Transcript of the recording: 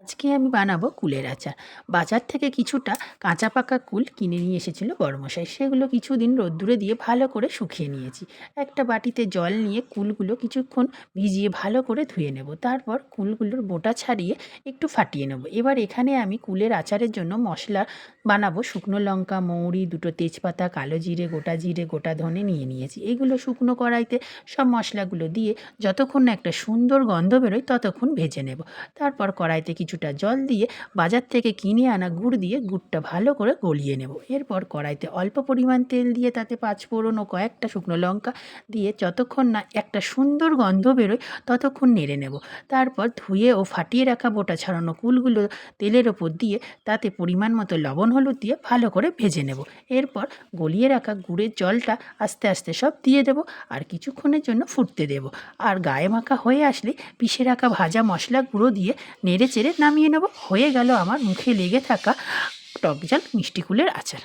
আজকে আমি বানাবো কুলের আচার। বাজার থেকে কিছুটা কাঁচা পাকা কুল কিনে নিয়ে এসেছিল বড়মশাই। সেগুলো কিছুদিন রোদ্দুরে দিয়ে ভালো করে শুকিয়ে নিয়েছি। একটা বাটিতে জল নিয়ে কুলগুলো কিছুক্ষণ ভিজিয়ে ভালো করে ধুয়ে নেব। তারপর কুলগুলোর বোটা ছাড়িয়ে একটু ফাটিয়ে নেব। এবার এখানে আমি কুলের আচারের জন্য মশলা বানাবো। শুকনো লঙ্কা, মৌরি, দুটো তেজপাতা, কালো জিরে, গোটা ধনে নিয়ে নিয়েছি। এগুলো শুকনো কড়াইতে সব মশলাগুলো দিয়ে যতক্ষণ না একটা সুন্দর গন্ধ বেরোয় ততক্ষণ ভেজে নেব। তারপর কড়াইতে কিছুটা জল দিয়ে বাজার থেকে কিনে আনা গুড় দিয়ে গুড়টা ভালো করে গলিয়ে নেব। এরপর কড়াইতে অল্প পরিমাণ তেল দিয়ে তাতে পাঁচফোড়ন ও কয়েকটা শুকনো লঙ্কা দিয়ে যতক্ষণ না একটা সুন্দর গন্ধ বেরোয় ততক্ষণ নেড়ে নেব। তারপর ধুয়ে ও ফাটিয়ে রাখা বোটা ছাড়ানো কুলগুলো তেলের ওপর দিয়ে তাতে পরিমাণ মতো লবণ হলুদ দিয়ে ভালো করে ভেজে নেব। এরপর গলিয়ে রাখা গুড়ের জলটা আস্তে আস্তে সব দিয়ে দেব আর কিছুক্ষণের জন্য ফুটতে দেব। আর গায়ে মাখা হয়ে আসলে পিষে রাখা ভাজা মশলা গুঁড়ো দিয়ে নেড়ে চেড়ে নামিয়ে নেব। হয়ে গেল আমার মুখে লেগে থাকা টক ঝাল মিষ্টি কুলের আচার।